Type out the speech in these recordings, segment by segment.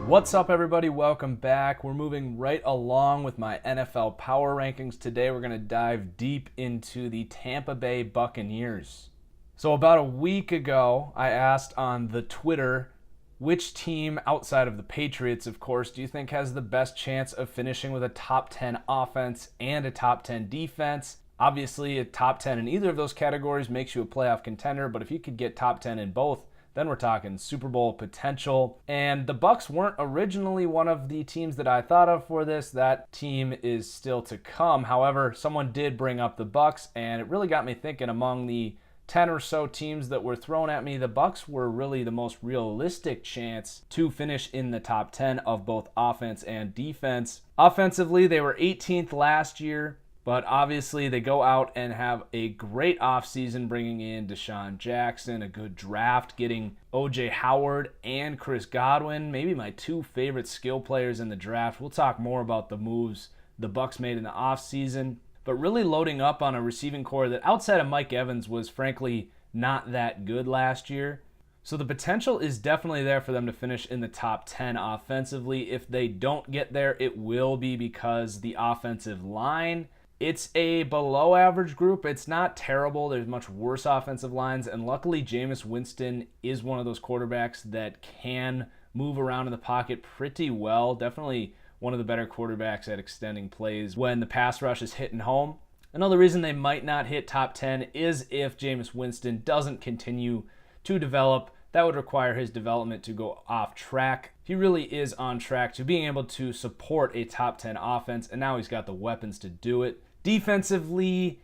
What's up, everybody? Welcome back. We're moving right along with my NFL power rankings. Today we're going to dive deep into the Tampa Bay Buccaneers. So about a week ago, I asked on the Twitter, which team outside of the Patriots, of course, do you think has the best chance of finishing with a top 10 offense and a top 10 defense? Obviously, a top 10 in either of those categories makes you a playoff contender, but if you could get top 10 in both, then we're talking Super Bowl potential. And the Bucks weren't originally one of the teams that I thought of for this. That team is still to come. However, someone did bring up the Bucks, and it really got me thinking. Among the 10 or so teams that were thrown at me, the Bucks were really the most realistic chance to finish in the top 10 of both offense and defense. Offensively, they were 18th last year. But obviously, they go out and have a great offseason, bringing in Deshaun Jackson, a good draft, getting O.J. Howard and Chris Godwin, maybe my two favorite skill players in the draft. We'll talk more about the moves the Bucs made in the offseason, but really loading up on a receiving core that outside of Mike Evans was frankly not that good last year. So the potential is definitely there for them to finish in the top 10 offensively. If they don't get there, it will be because the offensive line, it's a below average group. It's not terrible. There's much worse offensive lines. And luckily, Jameis Winston is one of those quarterbacks that can move around in the pocket pretty well. Definitely one of the better quarterbacks at extending plays when the pass rush is hitting home. Another reason they might not hit top 10 is if Jameis Winston doesn't continue to develop. That would require his development to go off track. He really is on track to being able to support a top 10 offense, and now he's got the weapons to do it. Defensively,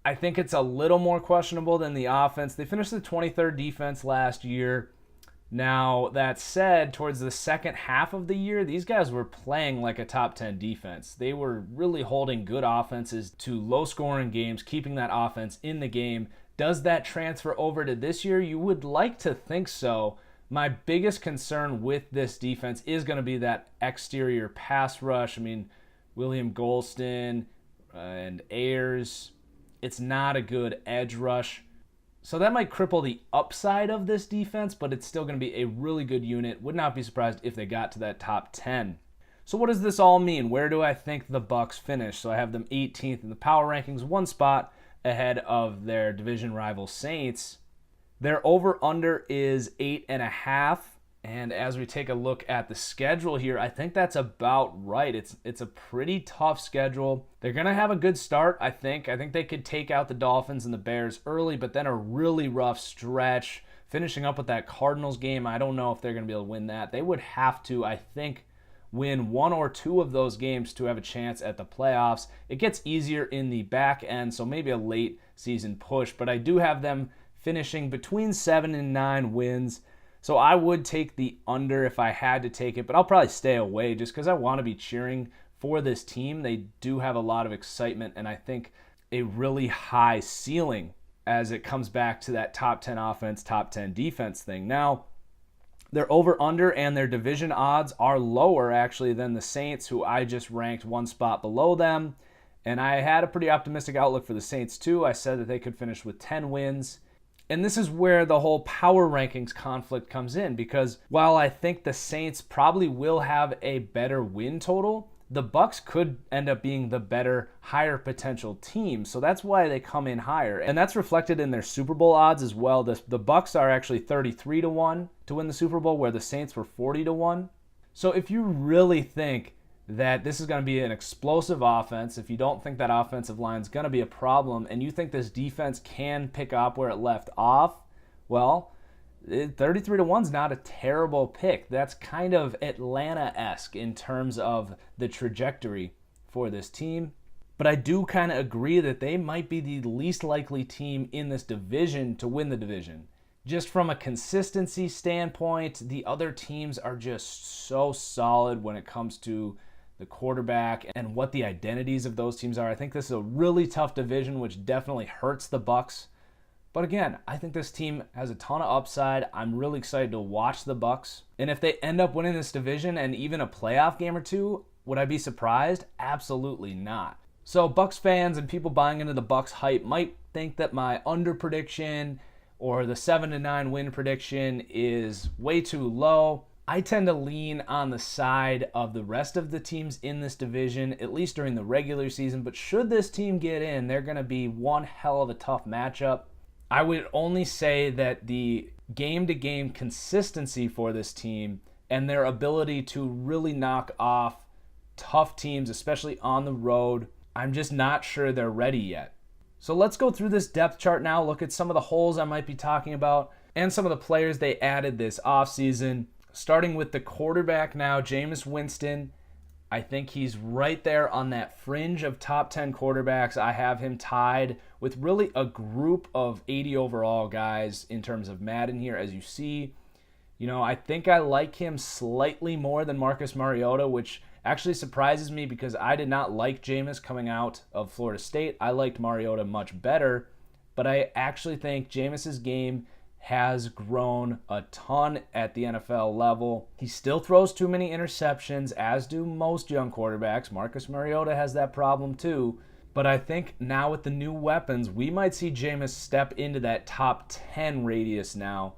I think it's a little more questionable than the offense. They finished the 23rd defense last year. Now, that said, towards the second half of the year, these guys were playing like a top 10 defense. They were really holding good offenses to low-scoring games, keeping that offense in the game. Does that transfer over to this year? You would like to think so. My biggest concern with this defense is going to be that exterior pass rush. I mean, William Golston and Ayers, it's not a good edge rush. So that might cripple the upside of this defense, but it's still going to be a really good unit. Would not be surprised if they got to that top 10. So what does this all mean? Where do I think the Bucs finish? So I have them 18th in the power rankings, one spot ahead of their division rival Saints. Their over-under is 8.5. And as we take a look at the schedule here, I think that's about right. It's a pretty tough schedule. They're going to have a good start, I think. I think they could take out the Dolphins and the Bears early, but then a really rough stretch. Finishing up with that Cardinals game, I don't know if they're going to be able to win that. They would have to, I think, win one or two of those games to have a chance at the playoffs. It gets easier in the back end, so maybe a late season push, but I do have them finishing between 7 and 9 wins. So I would take the under if I had to take it, but I'll probably stay away just because I want to be cheering for this team. They do have a lot of excitement, and I think a really high ceiling as it comes back to that top 10 offense, top 10 defense thing. Now, their over-under and their division odds are lower, actually, than the Saints, who I just ranked one spot below them. And I had a pretty optimistic outlook for the Saints, too. I said that they could finish with 10 wins. And this is where the whole power rankings conflict comes in, because while I think the Saints probably will have a better win total, the Bucs could end up being the better, higher potential team. So that's why they come in higher. And that's reflected in their Super Bowl odds as well. The Bucs are actually 33-1 to win the Super Bowl, where the Saints were 40-1. So if you really think that this is going to be an explosive offense, if you don't think that offensive line is going to be a problem, and you think this defense can pick up where it left off, well, 33-1 is not a terrible pick. That's kind of Atlanta-esque in terms of the trajectory for this team. But I do kind of agree that they might be the least likely team in this division to win the division. Just from a consistency standpoint, the other teams are just so solid when it comes to the quarterback and what the identities of those teams are. I think this is a really tough division, which definitely hurts the Bucs. But again, I think this team has a ton of upside. I'm really excited to watch the Bucs. And if they end up winning this division and even a playoff game or two, would I be surprised? Absolutely not. So Bucs fans and people buying into the Bucs hype might think that my under prediction or the 7-9 win prediction is way too low. I tend to lean on the side of the rest of the teams in this division, at least during the regular season. But should this team get in, they're going to be one hell of a tough matchup. I would only say that the game-to-game consistency for this team and their ability to really knock off tough teams, especially on the road, I'm just not sure they're ready yet. So let's go through this depth chart now, look at some of the holes I might be talking about, and some of the players they added this offseason. Starting with the quarterback now, Jameis Winston. I think he's right there on that fringe of top 10 quarterbacks. I have him tied with really a group of 80 overall guys in terms of Madden here, as you see. I think I like him slightly more than Marcus Mariota, which actually surprises me because I did not like Jameis coming out of Florida State. I liked Mariota much better, but I actually think Jameis's game has grown a ton at the NFL level. He still throws too many interceptions, as do most young quarterbacks. Marcus Mariota has that problem too. But I think now with the new weapons, we might see Jameis step into that top 10 radius now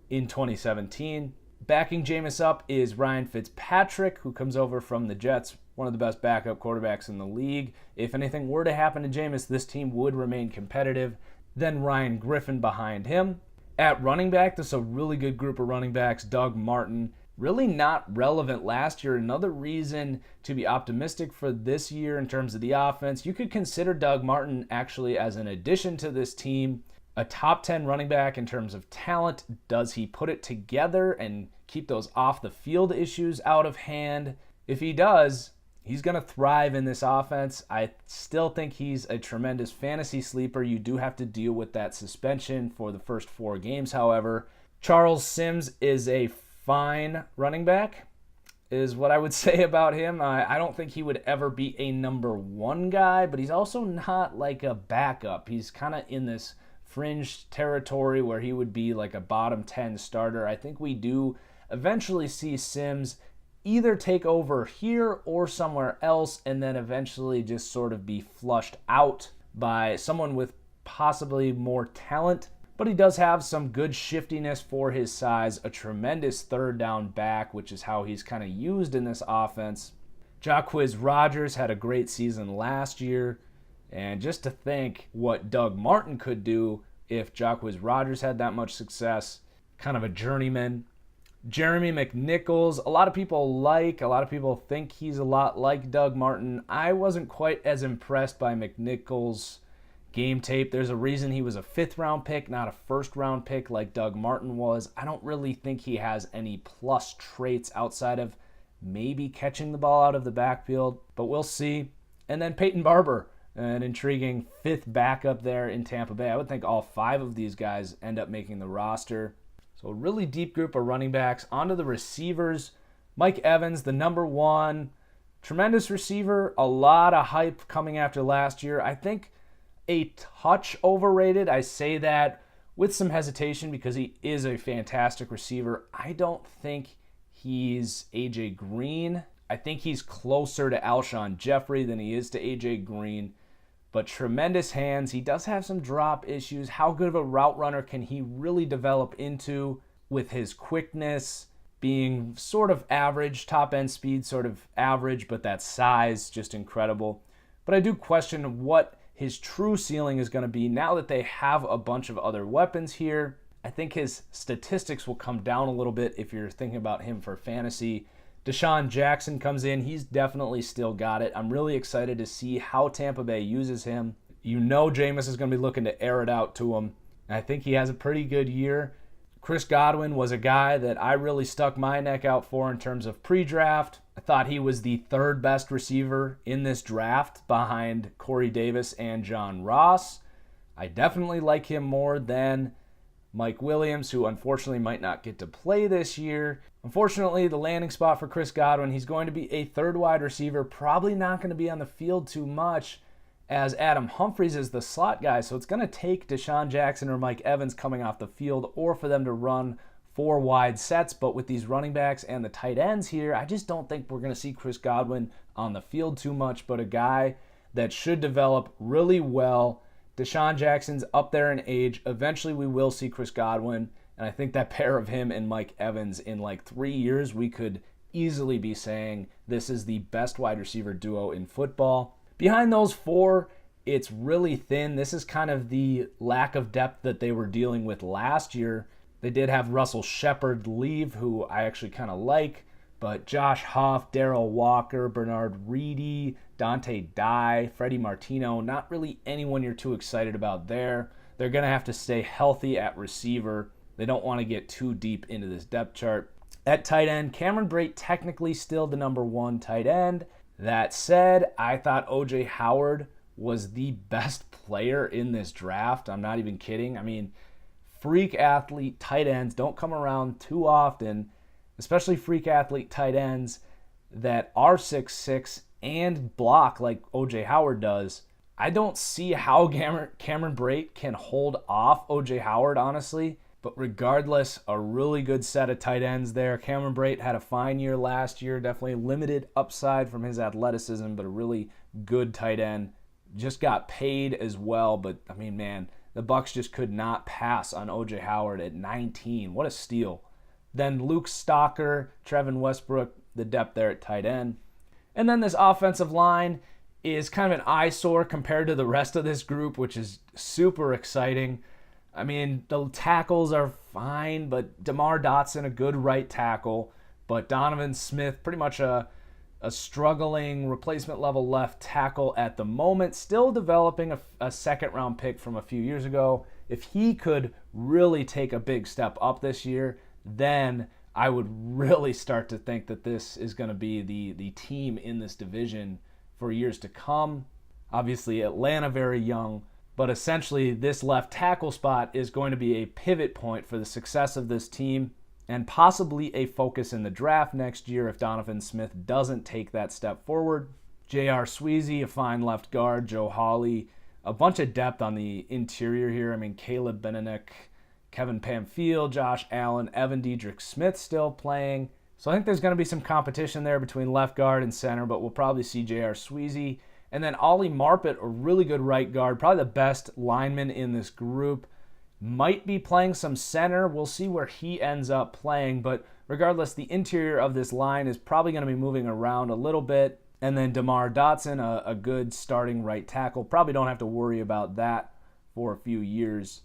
in 2017. Backing Jameis up is Ryan Fitzpatrick, who comes over from the Jets, one of the best backup quarterbacks in the league. If anything were to happen to Jameis, this team would remain competitive. Then Ryan Griffin behind him. At running back, this is a really good group of running backs. Doug Martin, really not relevant last year. Another reason to be optimistic for this year in terms of the offense. You could consider Doug Martin actually as an addition to this team. A top 10 running back in terms of talent. Does he put it together and keep those off the field issues out of hand? If he does, he's going to thrive in this offense. I still think he's a tremendous fantasy sleeper. You do have to deal with that suspension for the first 4 games, however. Charles Sims is a fine running back, is what I would say about him. I don't think he would ever be a number 1 guy, but he's also not like a backup. He's kind of in this fringe territory where he would be like a bottom 10 starter. I think we do eventually see Sims either take over here or somewhere else and then eventually just sort of be flushed out by someone with possibly more talent. But he does have some good shiftiness for his size, a tremendous third down back, which is how he's kind of used in this offense. Jacquizz Rodgers had a great season last year. And just to think what Doug Martin could do if Jacquizz Rodgers had that much success, kind of a journeyman. Jeremy McNichols, a lot of people think he's a lot like Doug Martin. I wasn't quite as impressed by McNichols' game tape. There's a reason he was a 5th round pick, not a 1st round pick like Doug Martin was. I don't really think he has any plus traits outside of maybe catching the ball out of the backfield, but we'll see. And then Peyton Barber, an intriguing 5th backup there in Tampa Bay. I would think all 5 of these guys end up making the roster. So a really deep group of running backs. Onto the receivers. Mike Evans, the number 1. Tremendous receiver. A lot of hype coming after last year. I think a touch overrated. I say that with some hesitation because he is a fantastic receiver. I don't think he's A.J. Green. I think he's closer to Alshon Jeffrey than he is to A.J. Green. But tremendous hands. He does have some drop issues. How good of a route runner can he really develop into with his quickness being sort of average, top end speed sort of average, but that size just incredible. But I do question what his true ceiling is going to be now that they have a bunch of other weapons here. I think his statistics will come down a little bit if you're thinking about him for fantasy. Deshaun Jackson comes in. He's definitely still got it. I'm really excited to see how Tampa Bay uses him. Jameis is going to be looking to air it out to him. And I think he has a pretty good year. Chris Godwin was a guy that I really stuck my neck out for in terms of pre-draft. I thought he was the 3rd best receiver in this draft behind Corey Davis and John Ross. I definitely like him more than Mike Williams, who unfortunately might not get to play this year. Unfortunately, the landing spot for Chris Godwin, he's going to be a 3rd wide receiver, probably not going to be on the field too much as Adam Humphries is the slot guy. So it's going to take Deshaun Jackson or Mike Evans coming off the field or for them to run 4 wide sets. But with these running backs and the tight ends here, I just don't think we're going to see Chris Godwin on the field too much, but a guy that should develop really well. Deshaun Jackson's up there in age. Eventually we will see Chris Godwin. And I think that pair of him and Mike Evans in like 3 years, we could easily be saying this is the best wide receiver duo in football. Behind those four, it's really thin. This is kind of the lack of depth that they were dealing with last year. They did have Russell Shepard leave, who I actually kind of like, but Josh Huff, Darrell Walker, Bernard Reedy, Dante Dye, Freddie Martino, not really anyone you're too excited about there. They're going to have to stay healthy at receiver. They don't want to get too deep into this depth chart. At tight end, Cameron Brate technically still the number one tight end. That said, I thought O.J. Howard was the best player in this draft. I'm not even kidding. I mean, freak athlete tight ends don't come around too often, especially freak athlete tight ends that are 6'6" and block like O.J. Howard does. I don't see how Cameron Brate can hold off O.J. Howard, honestly. But regardless, a really good set of tight ends there. Cameron Brate had a fine year last year. Definitely limited upside from his athleticism, but a really good tight end. Just got paid as well. But, I mean, man, the Bucs just could not pass on O.J. Howard at 19. What a steal. Then Luke Stalker, Trevin Westbrook, the depth there at tight end. And then this offensive line is kind of an eyesore compared to the rest of this group, which is super exciting. I mean, the tackles are fine, but DeMar Dotson, a good right tackle, but Donovan Smith, pretty much a struggling replacement level left tackle at the moment, still developing a second round pick from a few years ago. If he could really take a big step up this year, then I would really start to think that this is going to be the team in this division for years to come. Obviously, Atlanta very young, but essentially this left tackle spot is going to be a pivot point for the success of this team and possibly a focus in the draft next year if Donovan Smith doesn't take that step forward. J.R. Sweezy, a fine left guard, Joe Hawley, a bunch of depth on the interior here. I mean, Caleb Beninick, Kevin Pamphile, Josh Allen, Evan Diedrich Smith still playing. So I think there's going to be some competition there between left guard and center, but we'll probably see J.R. Sweezy. And then Ollie Marpet, a really good right guard, probably the best lineman in this group. Might be playing some center. We'll see where he ends up playing. But regardless, the interior of this line is probably going to be moving around a little bit. And then DeMar Dotson, a good starting right tackle. Probably don't have to worry about that for a few years.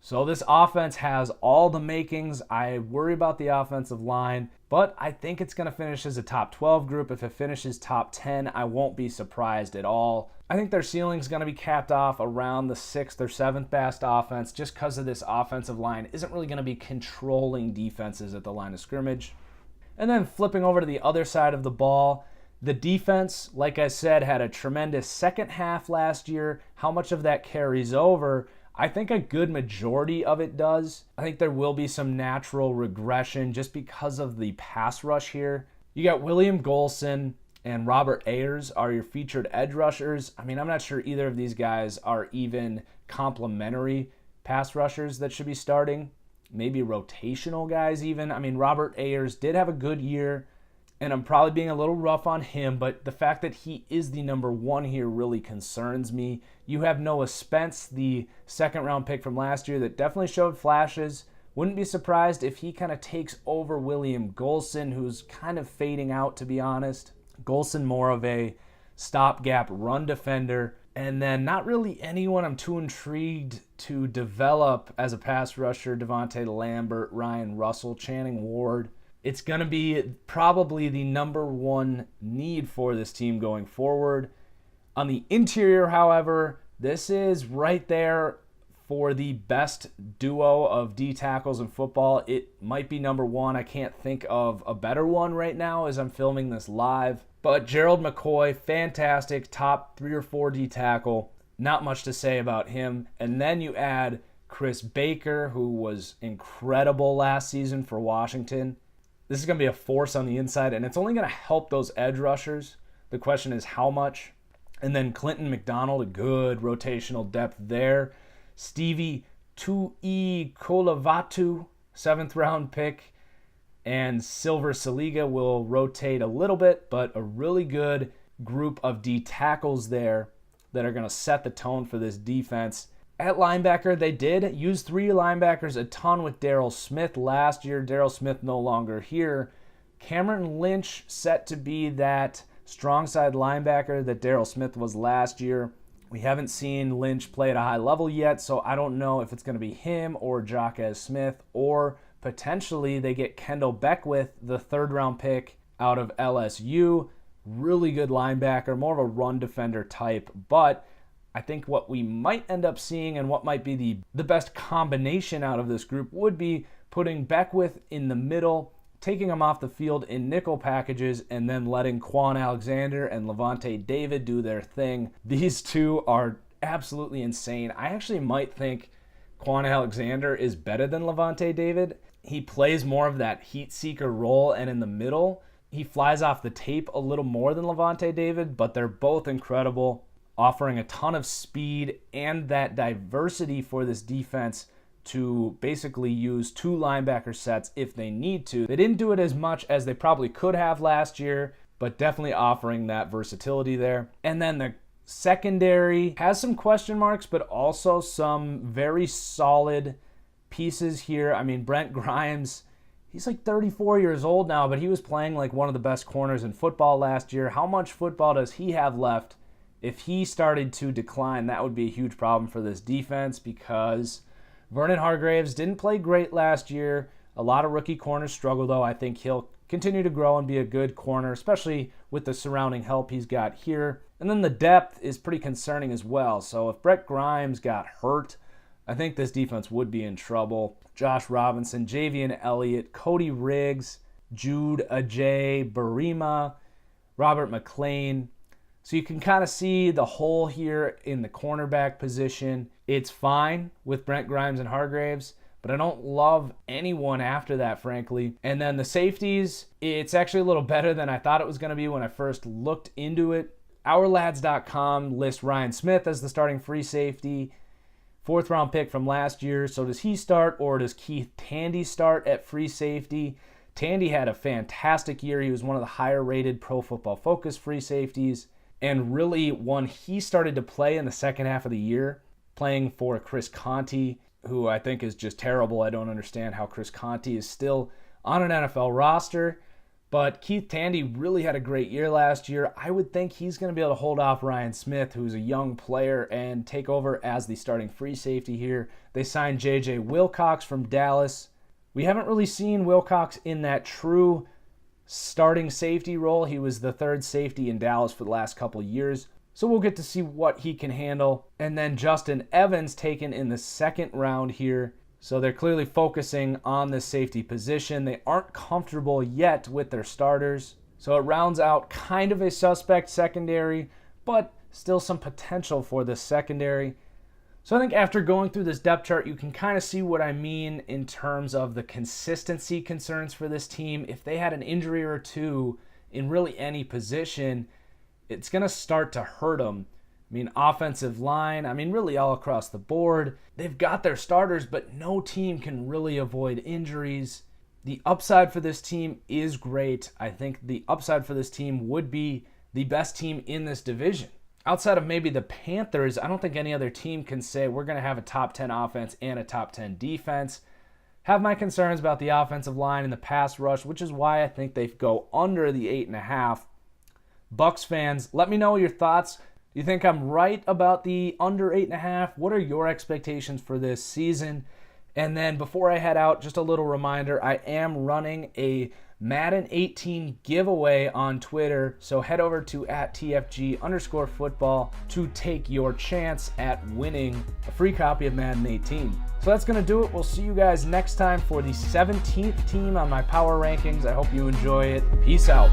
So this offense has all the makings. I worry about the offensive line, but I think it's going to finish as a top 12 group. If it finishes top 10, I won't be surprised at all. I think their ceiling is going to be capped off around the 6th or 7th best offense just because of this offensive line isn't really going to be controlling defenses at the line of scrimmage. And then flipping over to the other side of the ball, the defense, like I said, had a tremendous second half last year. How much of that carries over? I think a good majority of it does. I think there will be some natural regression just because of the pass rush here. You got William Golson and Robert Ayers are your featured edge rushers. I mean, I'm not sure either of these guys are even complementary pass rushers that should be starting. Maybe rotational guys even. I mean, Robert Ayers did have a good year, and I'm probably being a little rough on him, but the fact that he is the number one here really concerns me. You have Noah Spence, the second-round pick from last year that definitely showed flashes. Wouldn't be surprised if he kind of takes over William Golson, who's kind of fading out, to be honest. Golson more of a stopgap run defender, and then not really anyone I'm too intrigued to develop as a pass rusher. Devontae Lambert, Ryan Russell, Channing Ward. It's going to be probably the number one need for this team going forward. On the interior, however, this is right there for the best duo of D tackles in football. It might be number one. I can't think of a better one right now as I'm filming this live. But Gerald McCoy, fantastic, top 3 or 4 D tackle. Not much to say about him. And then you add Chris Baker, who was incredible last season for Washington. This is going to be a force on the inside, and it's only going to help those edge rushers. The question is how much. And then Clinton McDonald, a good rotational depth there. Stevie Tu'i Kolavatu, 7th round pick. And Silver Saliga will rotate a little bit, but a really good group of D tackles there that are going to set the tone for this defense. At linebacker, they did use 3 linebackers a ton with Daryl Smith last year. Daryl Smith no longer here. Cameron Lynch set to be that strong side linebacker that Daryl Smith was last year. We haven't seen Lynch play at a high level yet, so I don't know if it's going to be him or Jacquez Smith, or potentially they get Kendall Beckwith, the 3rd-round pick out of LSU. Really good linebacker, more of a run defender type, but I think what we might end up seeing and what might be the best combination out of this group would be putting Beckwith in the middle, taking him off the field in nickel packages, and then letting Quan Alexander and Levante David do their thing. These two are absolutely insane. I actually might think Quan Alexander is better than Levante David. He plays more of that heat seeker role, and in the middle, he flies off the tape a little more than Levante David, but they're both incredible, offering a ton of speed and that diversity for this defense to basically use 2 linebacker sets if they need to. They didn't do it as much as they probably could have last year, but definitely offering that versatility there. And then the secondary has some question marks, but also some very solid pieces here. I mean, Brent Grimes, he's like 34 years old now, but he was playing like one of the best corners in football last year. How much football does he have left? If he started to decline, that would be a huge problem for this defense, because Vernon Hargreaves didn't play great last year. A lot of rookie corners struggle, though. I think he'll continue to grow and be a good corner, especially with the surrounding help he's got here. And then the depth is pretty concerning as well. So if Brett Grimes got hurt, I think this defense would be in trouble. Josh Robinson, Javian Elliott, Cody Riggs, Jude Ajay, Barima, Robert McLean. So you can kind of see the hole here in the cornerback position. It's fine with Brent Grimes and Hargreaves, but I don't love anyone after that, frankly. And then the safeties, it's actually a little better than I thought it was going to be when I first looked into it. OurLads.com lists Ryan Smith as the starting free safety, 4th-round pick from last year. So does he start, or does Keith Tandy start at free safety? Tandy had a fantastic year. He was one of the higher-rated Pro Football Focus free safeties. And really, when he started to play in the second half of the year, playing for Chris Conte, who I think is just terrible. I don't understand how Chris Conte is still on an NFL roster. But Keith Tandy really had a great year last year. I would think he's going to be able to hold off Ryan Smith, who's a young player, and take over as the starting free safety here. They signed J.J. Wilcox from Dallas. We haven't really seen Wilcox in that true starting safety role. He was the 3rd safety in Dallas for the last couple of years. So we'll get to see what he can handle. And then Justin Evans taken in the 2nd round here. So they're clearly focusing on the safety position. They aren't comfortable yet with their starters. So it rounds out kind of a suspect secondary, but still some potential for the secondary. So I think after going through this depth chart, you can kind of see what I mean in terms of the consistency concerns for this team. If they had an injury or two in really any position, it's going to start to hurt them. I mean, offensive line, really all across the board. They've got their starters, but no team can really avoid injuries. The upside for this team is great. I think the upside for this team would be the best team in this division. Outside of maybe the Panthers, I don't think any other team can say we're going to have a top 10 offense and a top 10 defense. Have my concerns about the offensive line and the pass rush, which is why I think they go under the 8.5. Bucks fans, let me know your thoughts. Do you think I'm right about the under 8.5? What are your expectations for this season? And then before I head out, just a little reminder, I am running a Madden 18 giveaway on Twitter, so head over to @TFG_football to take your chance at winning a free copy of Madden 18. So that's going to do it. We'll see you guys next time for the 17th team on my power rankings. I hope you enjoy it. Peace out.